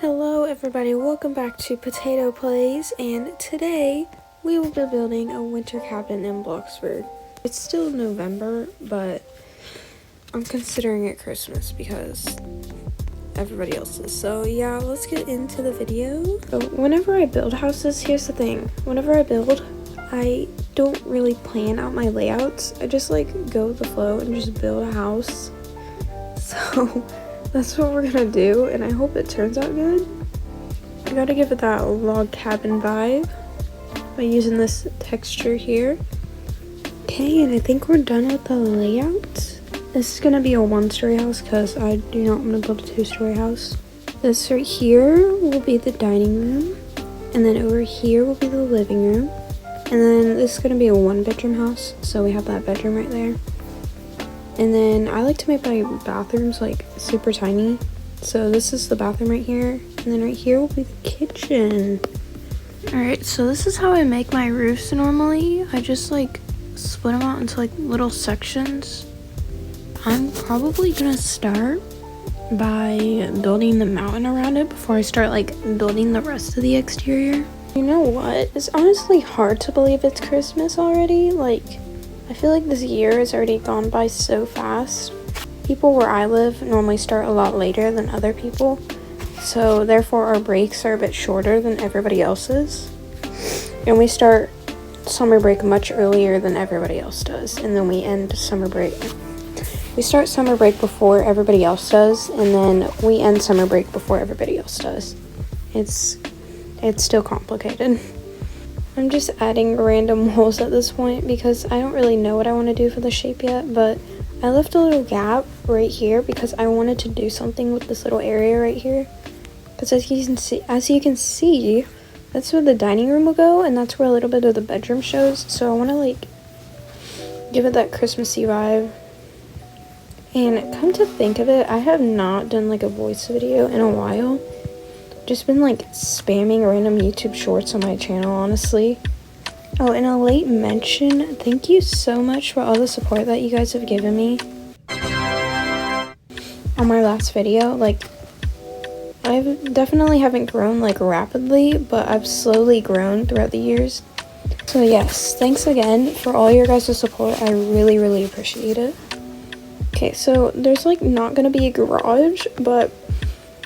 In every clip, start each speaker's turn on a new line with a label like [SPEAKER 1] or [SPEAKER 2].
[SPEAKER 1] Hello everybody, welcome back to Potato Plays, and today we will be building a winter cabin in Bloxburg. It's still November, but I'm considering it Christmas because everybody else is. So yeah, let's get into the video. So whenever I build houses, here's the thing. Whenever I build, I don't really plan out my layouts. I just like go with the flow and just build a house. So that's what we're gonna do, and I hope it turns out good. I gotta give it that log cabin vibe by using this texture here. Okay, and I think we're done with the layout. This is gonna be a one-story house because I do not want to build a two-story house. This right here will be the dining room, and then over here will be the living room, and then this is gonna be a one-bedroom house, so we have that bedroom right there. And then I like to make my bathrooms like super tiny. So this is the bathroom right here. And then right here will be the kitchen. Alright, so this is how I make my roofs normally. I just like split them out into like little sections. I'm probably gonna start by building the mountain around it before I start like building the rest of the exterior. You know what? It's honestly hard to believe it's Christmas already. Like, I feel like this year has already gone by so fast. People where I live normally start a lot later than other people, so therefore our breaks are a bit shorter than everybody else's. And we start summer break much earlier than everybody else does, and then we end summer break. We start summer break before everybody else does, and then we end summer break before everybody else does. It's still complicated. I'm just adding random holes at this point because I don't really know what I want to do for the shape yet, but I left a little gap right here because I wanted to do something with this little area right here. Because as you can see, that's where the dining room will go, and that's where a little bit of the bedroom shows. So I want to like give it that Christmassy vibe. And come to think of it, I have not done like a voice video in a while. Just been like spamming random YouTube shorts on my channel, honestly. Oh, and a late mention, thank you so much for all the support that you guys have given me on my last video. Like, I definitely haven't grown like rapidly, but I've slowly grown throughout the years. So yes, thanks again for all your guys' support. I really appreciate it. Okay, so there's like not gonna be a garage, but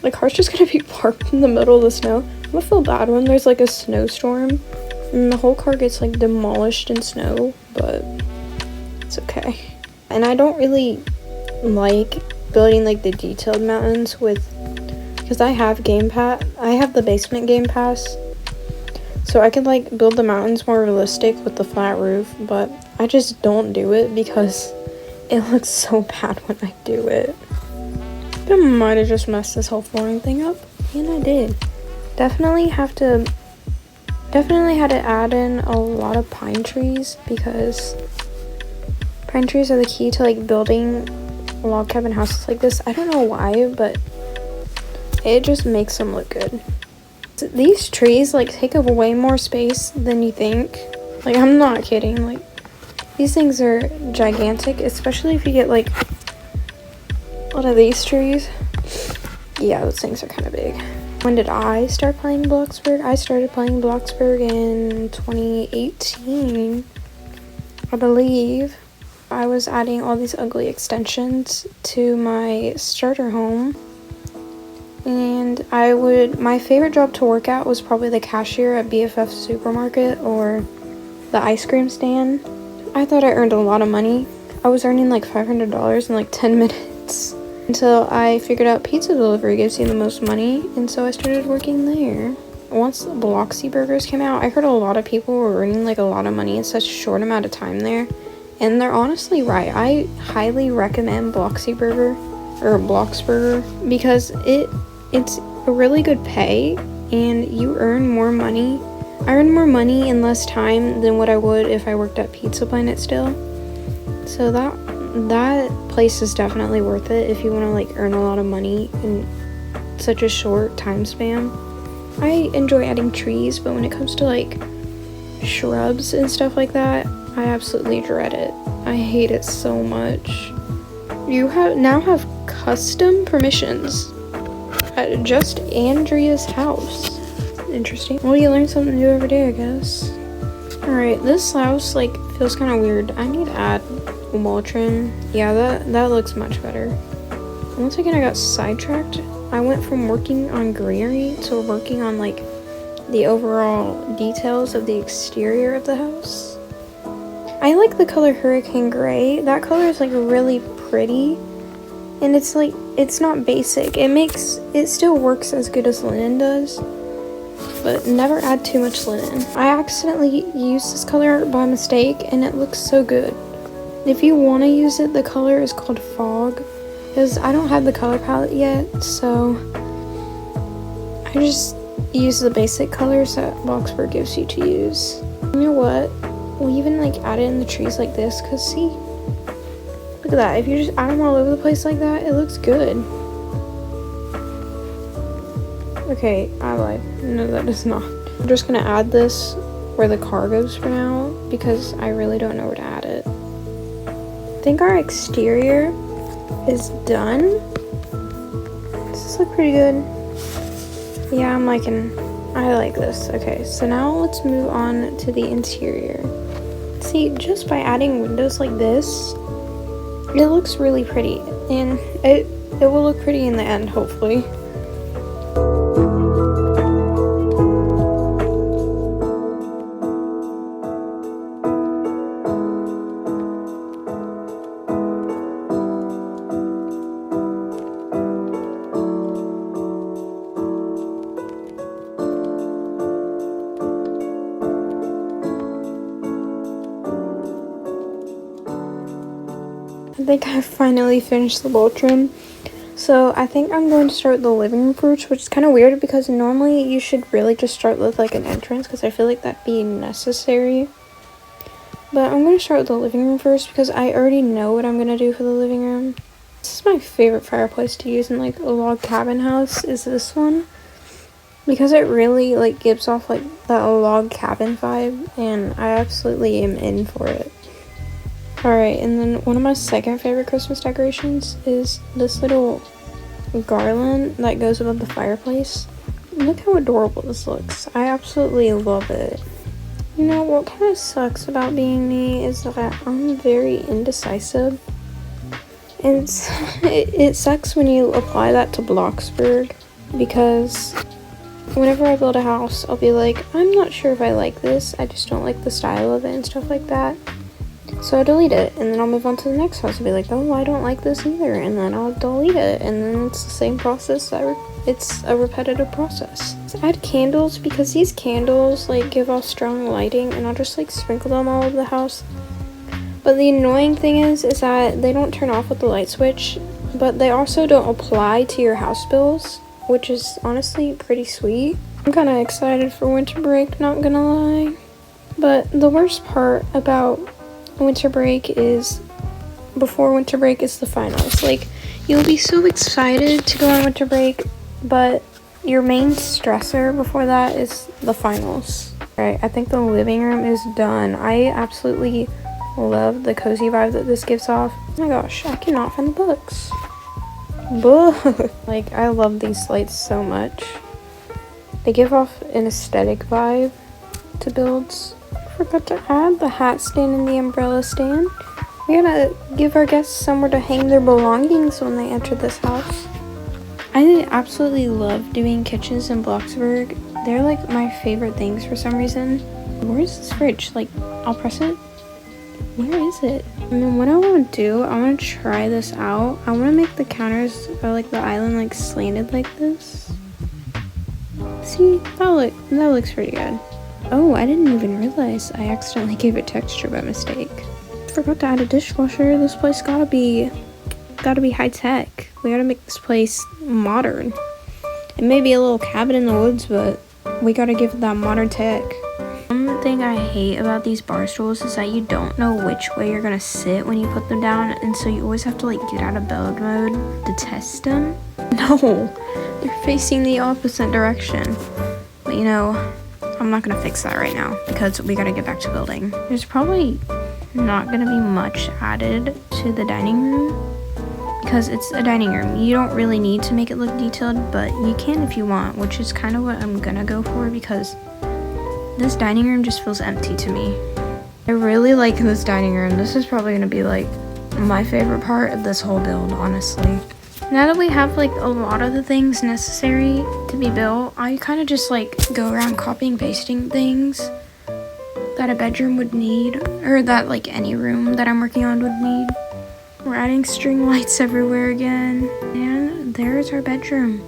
[SPEAKER 1] my car's just gonna be parked in the middle of the snow. I'm gonna feel bad when there's like a snowstorm and the whole car gets like demolished in snow, but it's okay. And I don't really like building like the detailed mountains because I have the basement game pass, so I could like build the mountains more realistic with the flat roof, but I just don't do it because it looks so bad when I do it. I might have just messed this whole flooring thing up, and I did. Definitely had to add in a lot of pine trees because pine trees are the key to like building log cabin houses like this. I don't know why, but it just makes them look good. These trees like take up way more space than you think. Like, I'm not kidding. Like, these things are gigantic, especially if you get like one of these trees. Yeah, those things are kind of big. When did I start playing Bloxburg? I started playing Bloxburg in 2018, I believe. I was adding all these ugly extensions to my starter home, and my favorite job to work at was probably the cashier at BFF supermarket or the ice cream stand. I thought I earned a lot of money. I was earning like $500 in like 10 minutes. Until I figured out pizza delivery gives you the most money, and so I started working there. Once the Bloxy burgers came out, I heard a lot of people were earning like a lot of money in such a short amount of time there, and they're honestly right. I highly recommend Bloxy burger or Bloxburger because it's a really good pay, and you earn more money. I earn more money in less time than what I would if I worked at Pizza Planet still. So that place is definitely worth it if you want to like earn a lot of money in such a short time span. I enjoy adding trees, but when it comes to like shrubs and stuff like that, I absolutely dread it. I hate it so much. You now have custom permissions. at just Andrea's house. Interesting. Well, you learn something new every day, I guess. Alright, this house, like, feels kind of weird. I need to add wall trim. Yeah, that looks much better. Once again, I got sidetracked. I went from working on greenery to working on, like, the overall details of the exterior of the house. I like the color Hurricane Gray. That color is, like, really pretty. And it's, like, it's not basic. It still works as good as linen does. But never add too much linen. I accidentally used this color by mistake and it looks so good. If you want to use it, the color is called Fog, because I don't have the color palette yet, so I just use the basic colors that Bloxburg gives you to use. You know what? We'll even like add it in the trees like this, because see? Look at that. If you just add them all over the place like that, it looks good. Okay, I lied. No, that is not. I'm just gonna add this where the car goes for now because I really don't know where to add it. I think our exterior is done. Does this look pretty good? Yeah, I like this. Okay, so now let's move on to the interior. See, just by adding windows like this, it looks really pretty, and it will look pretty in the end, hopefully. I think I finally finished the wall trim. So I think I'm going to start with the living room first, which is kind of weird because normally you should really just start with like an entrance because I feel like that'd be necessary. But I'm going to start with the living room first because I already know what I'm going to do for the living room. This is my favorite fireplace to use in like a log cabin house, is this one. Because it really like gives off like that log cabin vibe, and I absolutely am in for it. Alright, and then one of my second favorite Christmas decorations is this little garland that goes above the fireplace. Look how adorable this looks. I absolutely love it. You know, what kind of sucks about being me is that I'm very indecisive. And it sucks when you apply that to Bloxburg, because whenever I build a house, I'll be like, I'm not sure if I like this. I just don't like the style of it and stuff like that. So I delete it, and then I'll move on to the next house and be like, oh, I don't like this either, and then I'll delete it, and then it's the same process. It's a repetitive process. So add candles, because these candles like give off strong lighting, and I'll just like sprinkle them all over the house. But the annoying thing is that they don't turn off with the light switch, but they also don't apply to your house bills, which is honestly pretty sweet. I'm kind of excited for winter break, not gonna lie. But the worst part about winter break is, before winter break is the finals. Like, you'll be so excited to go on winter break, but your main stressor before that is the finals. Alright, I think the living room is done. I absolutely love the cozy vibe that this gives off. Oh my gosh, I cannot find the books. Like, I love these lights so much. They give off an aesthetic vibe to builds. Forgot to add the hat stand and the umbrella stand. We gotta give our guests somewhere to hang their belongings when they enter this house. I absolutely love doing kitchens in Bloxburg. They're like my favorite things for some reason. Where is this fridge? Like, I'll press it. Where is it? And then what I want to do, I want to try this out. I want to make the counters or like the island like slanted like this. See, that looks pretty good. Oh, I didn't even realize I accidentally gave it texture by mistake. Forgot to add a dishwasher. This place gotta be high tech. We gotta make this place modern. It may be a little cabin in the woods, but we gotta give it that modern tech. One thing I hate about these bar stools is that you don't know which way you're gonna sit when you put them down, and so you always have to like get out of build mode to test them. No, they're facing the opposite direction. But you know, I'm not gonna fix that right now because we gotta get back to building. There's probably not gonna be much added to the dining room because it's a dining room. You don't really need to make it look detailed, but you can if you want, which is kind of what I'm gonna go for because this dining room just feels empty to me. I really like this dining room. This is probably gonna be like my favorite part of this whole build, honestly. Now that we have like a lot of the things necessary to be built, I kind of just like go around copying, pasting things that a bedroom would need, or that like any room that I'm working on would need. We're adding string lights everywhere again, and there's our bedroom.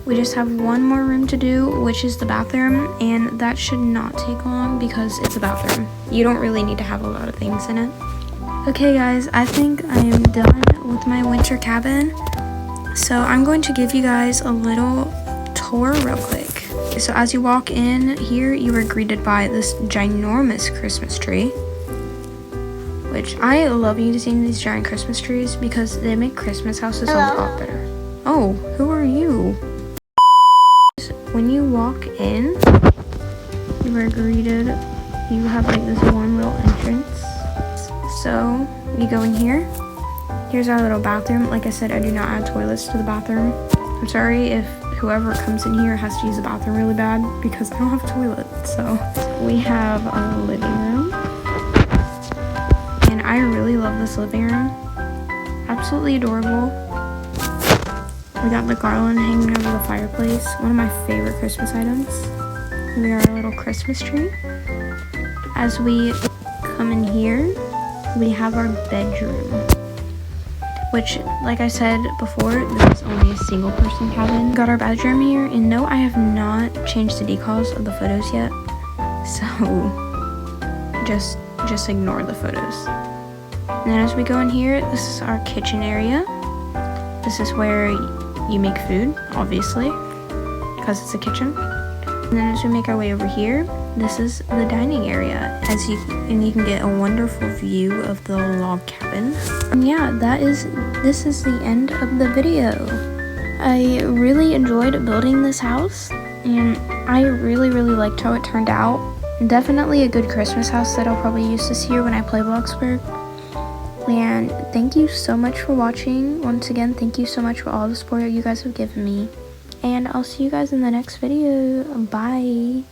[SPEAKER 1] We just have one more room to do, which is the bathroom, and that should not take long because it's a bathroom. You don't really need to have a lot of things in it. Okay guys, I think I am done with my winter cabin. So I'm going to give you guys a little tour real quick. So as you walk in here, you are greeted by this ginormous Christmas tree. Which I love using these giant Christmas trees because they make Christmas houses a lot better. Oh, who are you? When you walk in, you are greeted, you have like this one little entrance. So you go in here. Here's our little bathroom. Like I said, I do not add toilets to the bathroom. I'm sorry if whoever comes in here has to use the bathroom really bad because I don't have a toilet. So we have our living room. And I really love this living room. Absolutely adorable. We got the garland hanging over the fireplace. One of my favorite Christmas items. We are a little Christmas tree. As we come in here, we have our bedroom, which, like I said before, this is only a single person cabin. Got our bedroom here, and no, I have not changed the decals of the photos yet, so just ignore the photos. And then as we go in here, this is our kitchen area. This is where you make food, obviously, because it's a kitchen. And then as we make our way over here, this is the dining area, and you can get a wonderful view of the log cabin. And yeah, this is the end of the video. I really enjoyed building this house, and I really liked how it turned out. Definitely a good Christmas house that I'll probably use this year when I play Bloxburg. And thank you so much for watching. Once again, thank you so much for all the support you guys have given me. And I'll see you guys in the next video. Bye.